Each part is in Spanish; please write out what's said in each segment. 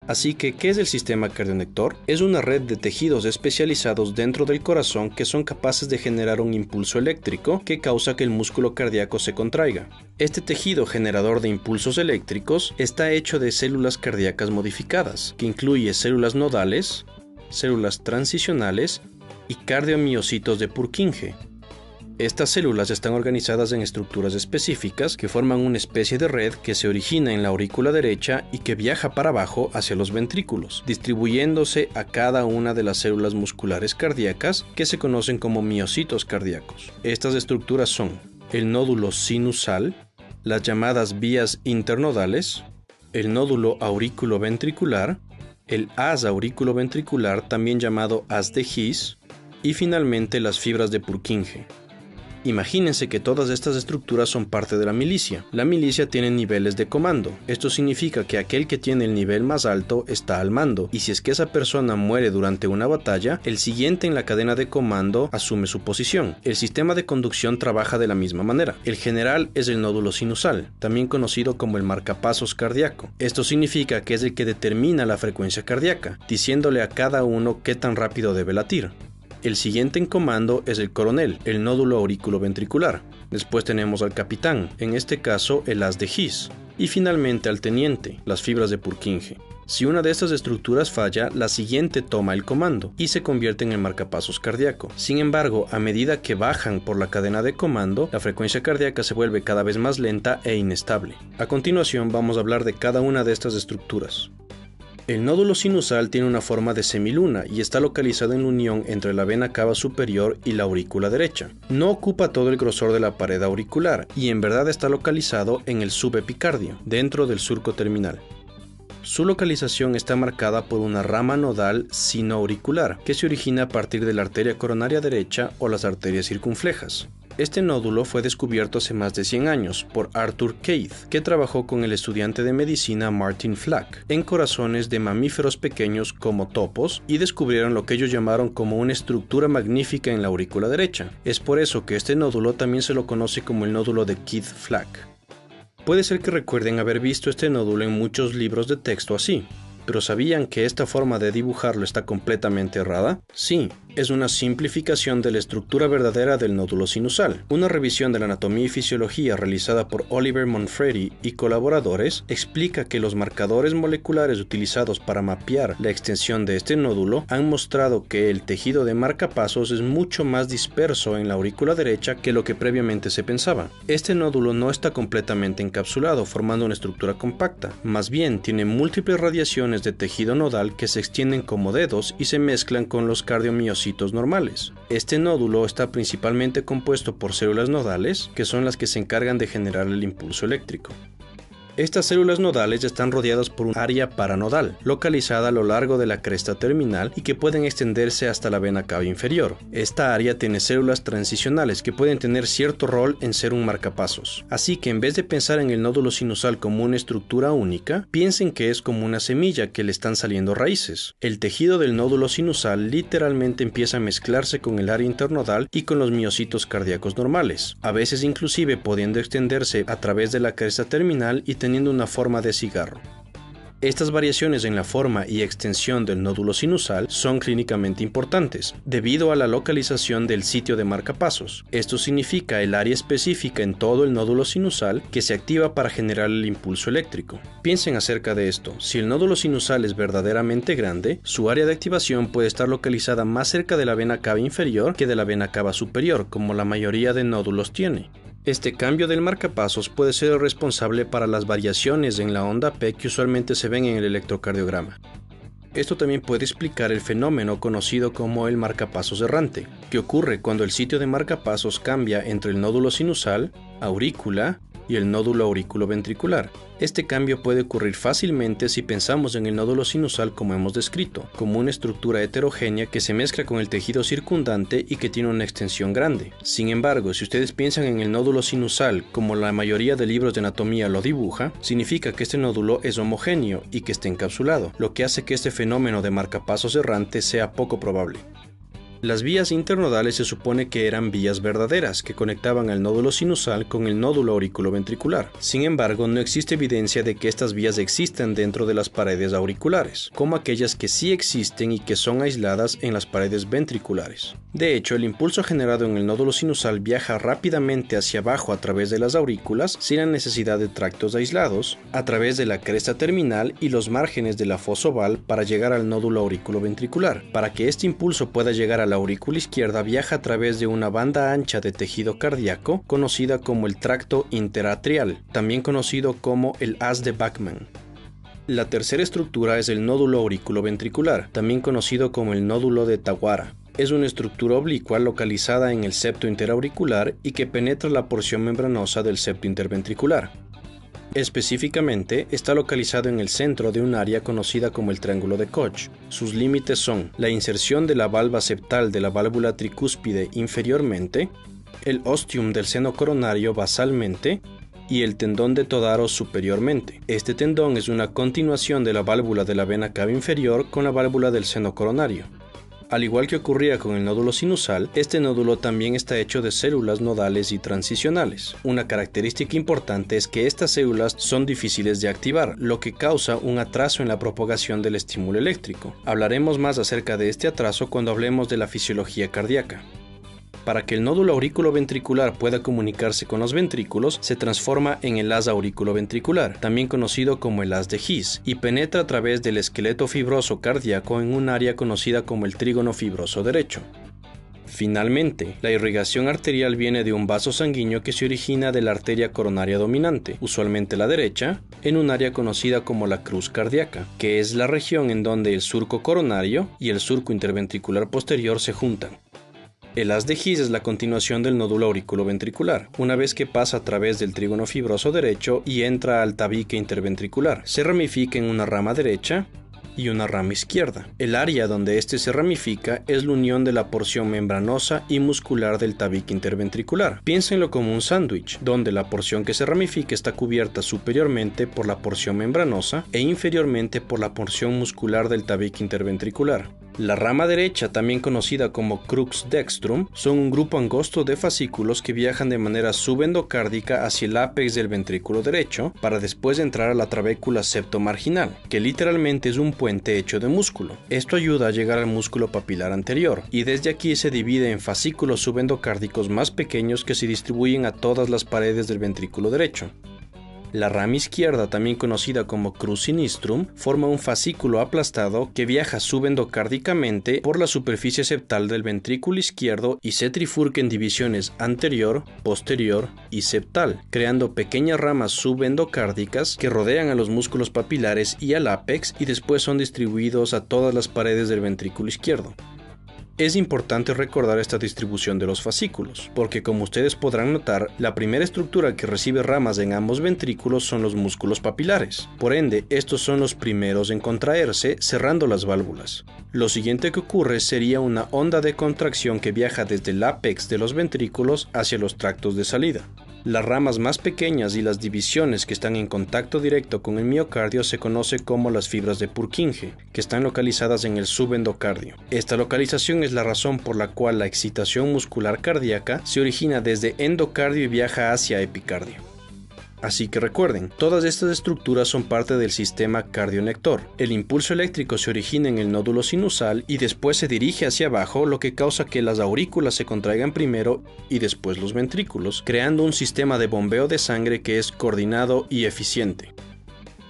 Así que, ¿qué es el sistema cardionector? Es una red de tejidos especializados dentro del corazón que son capaces de generar un impulso eléctrico que causa que el músculo cardíaco se contraiga. Este tejido generador de impulsos eléctricos está hecho de células cardíacas modificadas, que incluye células nodales, células transicionales y cardiomiocitos de Purkinje. Estas células están organizadas en estructuras específicas que forman una especie de red que se origina en la aurícula derecha y que viaja para abajo hacia los ventrículos, distribuyéndose a cada una de las células musculares cardíacas que se conocen como miocitos cardíacos. Estas estructuras son el nódulo sinusal, las llamadas vías internodales, el nódulo aurículo-ventricular, el haz aurículo-ventricular, también llamado haz de His, y finalmente las fibras de Purkinje. Imagínense que todas estas estructuras son parte de la milicia. La milicia tiene niveles de comando. Esto significa que aquel que tiene el nivel más alto está al mando, y si es que esa persona muere durante una batalla, el siguiente en la cadena de comando asume su posición. El sistema de conducción trabaja de la misma manera. El general es el nódulo sinusal, también conocido como el marcapasos cardíaco. Esto significa que es el que determina la frecuencia cardíaca, diciéndole a cada uno qué tan rápido debe latir. El siguiente en comando es el coronel, el nódulo aurículo-ventricular. Después tenemos al capitán, en este caso el haz de His. Y finalmente al teniente, las fibras de Purkinje. Si una de estas estructuras falla, la siguiente toma el comando y se convierte en el marcapasos cardíaco. Sin embargo, a medida que bajan por la cadena de comando, la frecuencia cardíaca se vuelve cada vez más lenta e inestable. A continuación vamos a hablar de cada una de estas estructuras. El nódulo sinusal tiene una forma de semiluna y está localizado en la unión entre la vena cava superior y la aurícula derecha. No ocupa todo el grosor de la pared auricular y en verdad está localizado en el subepicardio, dentro del surco terminal. Su localización está marcada por una rama nodal sinoauricular que se origina a partir de la arteria coronaria derecha o las arterias circunflejas. Este nódulo fue descubierto hace más de 100 años por Arthur Keith, que trabajó con el estudiante de medicina Martin Flack en corazones de mamíferos pequeños como topos y descubrieron lo que ellos llamaron como una estructura magnífica en la aurícula derecha. Es por eso que este nódulo también se lo conoce como el nódulo de Keith-Flack. Puede ser que recuerden haber visto este nódulo en muchos libros de texto así. ¿Pero sabían que esta forma de dibujarlo está completamente errada? Sí, es una simplificación de la estructura verdadera del nódulo sinusal. Una revisión de la anatomía y fisiología realizada por Oliver Monfredi y colaboradores explica que los marcadores moleculares utilizados para mapear la extensión de este nódulo han mostrado que el tejido de marcapasos es mucho más disperso en la aurícula derecha que lo que previamente se pensaba. Este nódulo no está completamente encapsulado formando una estructura compacta, más bien tiene múltiples radiaciones de tejido nodal que se extienden como dedos y se mezclan con los cardiomiocitos normales. Este nódulo está principalmente compuesto por células nodales, que son las que se encargan de generar el impulso eléctrico. Estas células nodales están rodeadas por un área paranodal, localizada a lo largo de la cresta terminal y que pueden extenderse hasta la vena cava inferior. Esta área tiene células transicionales que pueden tener cierto rol en ser un marcapasos. Así que en vez de pensar en el nódulo sinusal como una estructura única, piensen que es como una semilla que le están saliendo raíces. El tejido del nódulo sinusal literalmente empieza a mezclarse con el área internodal y con los miocitos cardíacos normales, a veces inclusive pudiendo extenderse a través de la cresta terminal y teniendo una forma de cigarro. Estas variaciones en la forma y extensión del nódulo sinusal son clínicamente importantes, debido a la localización del sitio de marcapasos. Esto significa el área específica en todo el nódulo sinusal que se activa para generar el impulso eléctrico. Piensen acerca de esto. Si el nódulo sinusal es verdaderamente grande, su área de activación puede estar localizada más cerca de la vena cava inferior que de la vena cava superior, como la mayoría de nódulos tiene. Este cambio del marcapasos puede ser el responsable para las variaciones en la onda P que usualmente se ven en el electrocardiograma. Esto también puede explicar el fenómeno conocido como el marcapasos errante, que ocurre cuando el sitio de marcapasos cambia entre el nódulo sinusal, aurícula y el nódulo aurículo-ventricular. Este cambio puede ocurrir fácilmente si pensamos en el nódulo sinusal como hemos descrito, como una estructura heterogénea que se mezcla con el tejido circundante y que tiene una extensión grande. Sin embargo, si ustedes piensan en el nódulo sinusal como la mayoría de libros de anatomía lo dibuja, significa que este nódulo es homogéneo y que está encapsulado, lo que hace que este fenómeno de marcapasos errante sea poco probable. Las vías internodales se supone que eran vías verdaderas que conectaban al nódulo sinusal con el nódulo auriculoventricular. Sin embargo, no existe evidencia de que estas vías existan dentro de las paredes auriculares, como aquellas que sí existen y que son aisladas en las paredes ventriculares. De hecho, el impulso generado en el nódulo sinusal viaja rápidamente hacia abajo a través de las aurículas sin la necesidad de tractos aislados, a través de la cresta terminal y los márgenes de la fosa oval para llegar al nódulo auriculoventricular. Para que este impulso pueda llegar a la aurícula izquierda, viaja a través de una banda ancha de tejido cardíaco conocida como el tracto interatrial, también conocido como el haz de Bachmann. La tercera estructura es el nódulo auriculoventricular, también conocido como el nódulo de Tawara. Es una estructura oblicua localizada en el septo interauricular y que penetra la porción membranosa del septo interventricular. Específicamente, está localizado en el centro de un área conocida como el triángulo de Koch. Sus límites son la inserción de la valva septal de la válvula tricúspide inferiormente, el ostium del seno coronario basalmente y el tendón de Todaro superiormente. Este tendón es una continuación de la válvula de la vena cava inferior con la válvula del seno coronario. Al igual que ocurría con el nódulo sinusal, este nódulo también está hecho de células nodales y transicionales. Una característica importante es que estas células son difíciles de activar, lo que causa un atraso en la propagación del estímulo eléctrico. Hablaremos más acerca de este atraso cuando hablemos de la fisiología cardíaca. Para que el nódulo auriculoventricular pueda comunicarse con los ventrículos, se transforma en el haz auriculoventricular, también conocido como el haz de His, y penetra a través del esqueleto fibroso cardíaco en un área conocida como el trígono fibroso derecho. Finalmente, la irrigación arterial viene de un vaso sanguíneo que se origina de la arteria coronaria dominante, usualmente la derecha, en un área conocida como la cruz cardíaca, que es la región en donde el surco coronario y el surco interventricular posterior se juntan. El haz de His es la continuación del nódulo auriculoventricular. Una vez que pasa a través del trígono fibroso derecho y entra al tabique interventricular, se ramifica en una rama derecha y una rama izquierda. El área donde este se ramifica es la unión de la porción membranosa y muscular del tabique interventricular. Piénsenlo como un sándwich, donde la porción que se ramifica está cubierta superiormente por la porción membranosa e inferiormente por la porción muscular del tabique interventricular. La rama derecha, también conocida como crux dextrum, son un grupo angosto de fascículos que viajan de manera subendocárdica hacia el ápex del ventrículo derecho para después entrar a la trabécula septomarginal, que literalmente es un puente hecho de músculo. Esto ayuda a llegar al músculo papilar anterior, y desde aquí se divide en fascículos subendocárdicos más pequeños que se distribuyen a todas las paredes del ventrículo derecho. La rama izquierda, también conocida como crus sinistrum, forma un fascículo aplastado que viaja subendocárdicamente por la superficie septal del ventrículo izquierdo y se trifurca en divisiones anterior, posterior y septal, creando pequeñas ramas subendocárdicas que rodean a los músculos papilares y al ápex y después son distribuidos a todas las paredes del ventrículo izquierdo. Es importante recordar esta distribución de los fascículos, porque como ustedes podrán notar, la primera estructura que recibe ramas en ambos ventrículos son los músculos papilares. Por ende, estos son los primeros en contraerse, cerrando las válvulas. Lo siguiente que ocurre sería una onda de contracción que viaja desde el ápex de los ventrículos hacia los tractos de salida. Las ramas más pequeñas y las divisiones que están en contacto directo con el miocardio se conoce como las fibras de Purkinje, que están localizadas en el subendocardio. Esta localización es la razón por la cual la excitación muscular cardíaca se origina desde endocardio y viaja hacia epicardio. Así que recuerden, todas estas estructuras son parte del sistema cardionector. El impulso eléctrico se origina en el nódulo sinusal y después se dirige hacia abajo, lo que causa que las aurículas se contraigan primero y después los ventrículos, creando un sistema de bombeo de sangre que es coordinado y eficiente.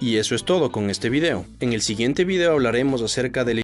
Y eso es todo con este video. En el siguiente video hablaremos acerca del